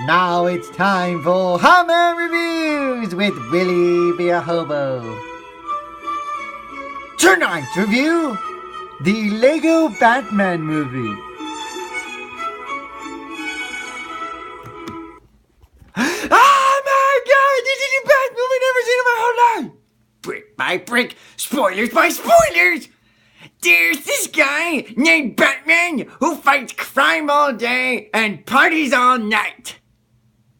Now it's time for Hobo Reviews with Willie B.A. Hobo. Tonight's review, the Lego Batman movie. Oh my god, this is the best movie I've ever seen in my whole life! Brick by brick, spoilers by spoilers! There's this guy named Batman who fights crime all day and parties all night.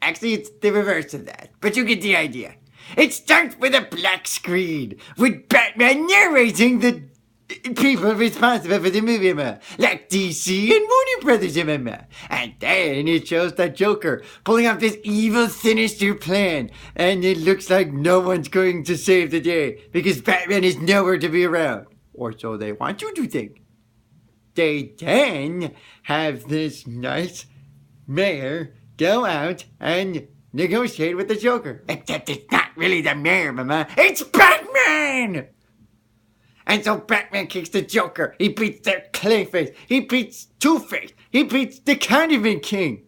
Actually, it's the reverse of that, but you get the idea. It starts with a black screen, with Batman narrating the people responsible for the movie, like DC and Warner Brothers, and then it shows the Joker pulling off this evil, sinister plan, and it looks like no one's going to save the day, because Batman is nowhere to be around. Or so they want you to think. They then have this nice mayor go out and negotiate with the Joker. Except it's not really the mayor, it's Batman! And so Batman kicks the Joker. He beats their Clayface. He beats Two-Face. He beats the Condiment King.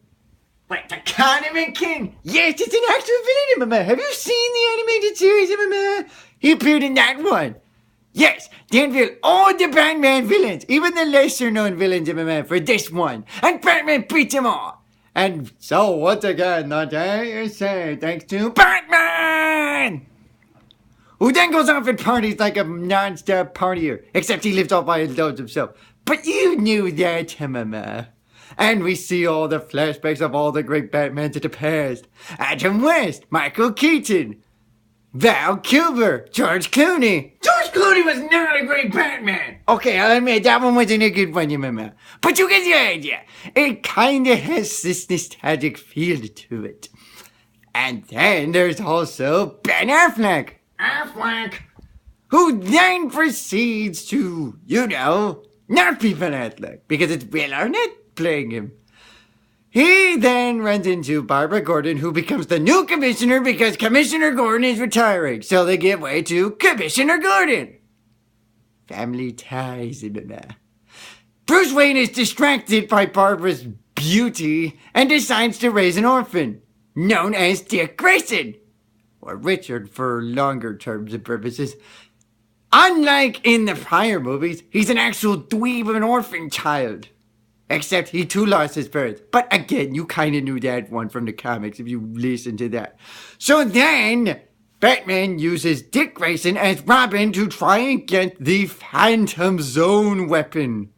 Wait, the Condiment King? Yes, it's an actual villain, Have you seen the animated series, He appeared in that one. Yes, they unveiled all the Batman villains, even the lesser-known villains, for this one. And Batman beats them all. And so, once again, the day is saved thanks to Batman! Who then goes off and parties like a non-stop partier, except he lives all by himself. But you knew that, And we see all the flashbacks of all the great Batmans of the past. Adam West, Michael Keaton, Val Kilmer, George Clooney. George Clooney was not a great Batman. Okay, I'll admit that one wasn't a good one, But you get the idea. It kinda has this nostalgic feel to it. And then there's also Ben Affleck. Who then proceeds to, not be Ben Affleck, because it's Will Arnett playing him. He then runs into Barbara Gordon, who becomes the new commissioner because Commissioner Gordon is retiring. So they give way to Commissioner Gordon. Family ties, Bruce Wayne is distracted by Barbara's beauty and decides to raise an orphan, known as Dick Grayson. Or Richard for longer terms and purposes. Unlike in the prior movies, he's an actual dweeb of an orphan child. Except he too lost his parents. But again, you kind of knew that one from the comics if you listen to that. So then, Batman uses Dick Grayson as Robin to try and get the Phantom Zone weapon.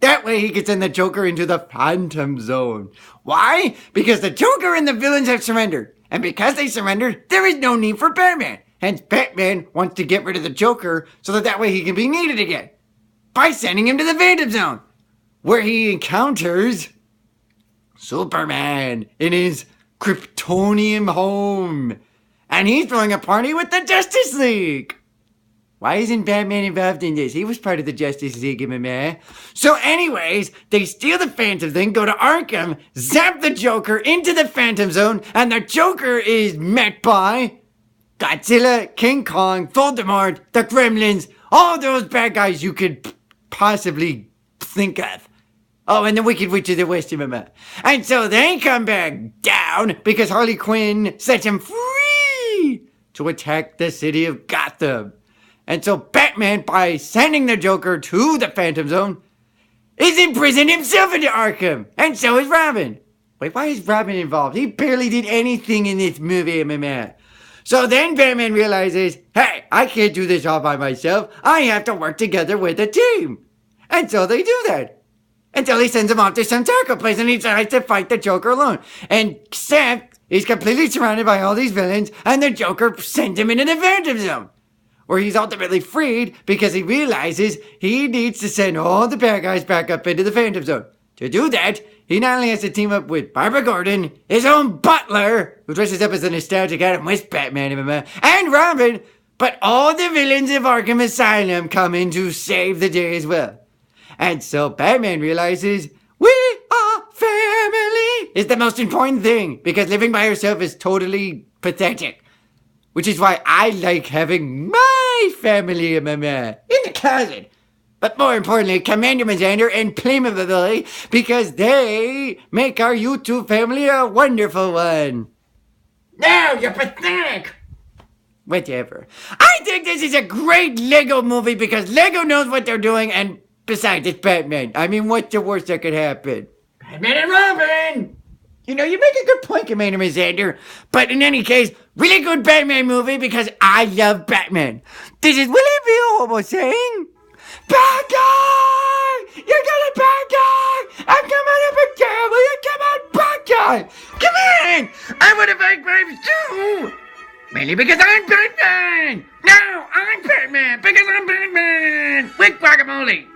That way he can send the Joker into the Phantom Zone. Why? Because the Joker and the villains have surrendered. And because they surrendered, there is no need for Batman. Hence, Batman wants to get rid of the Joker so that way he can be needed again. By sending him to the Phantom Zone, where he encounters Superman in his Kryptonian home. And he's throwing a party with the Justice League. Why isn't Batman involved in this? He was part of the Justice League, So anyways, they steal the Phantom thing, go to Arkham, zap the Joker into the Phantom Zone, and the Joker is met by Godzilla, King Kong, Voldemort, the Gremlins, all those bad guys you could possibly think of. Oh, and the Wicked Witch of the West, And so they come back down because Harley Quinn sets him free to attack the city of Gotham. And so Batman, by sending the Joker to the Phantom Zone, is imprisoned himself into Arkham. And so is Robin. Wait, why is Robin involved? He barely did anything in this movie, So then Batman realizes, hey, I can't do this all by myself. I have to work together with a team. And so they do that. Until he sends him off to some taco place and he tries to fight the Joker alone. And except he's completely surrounded by all these villains and the Joker sends him into the Phantom Zone, where he's ultimately freed because he realizes he needs to send all the bad guys back up into the Phantom Zone. To do that, he not only has to team up with Barbara Gordon, his own butler, who dresses up as a nostalgic Adam West Batman, and Robin, but all the villains of Arkham Asylum come in to save the day as well. And so Batman realizes, we are family, is the most important thing, because living by yourself is totally pathetic. Which is why I like having my family in the closet. But more importantly, Commander Mazander and Playmobility, because they make our YouTube family a wonderful one. Now you're pathetic! Whatever. I think this is a great Lego movie because Lego knows what they're doing, and besides, it's Batman. I mean, what's the worst that could happen? Batman and Robin! You know, you make a good point, Commander Mazander. But in any case, really good Batman movie because I love Batman. This is Willie B.A. Hobo saying, bad guy! You got a bad guy! I'm coming up again! Will you come on, bad guy? Come on! I want to fight crimes too! Mainly because I'm Batman! No, I'm Batman because I'm Batman! With guacamole!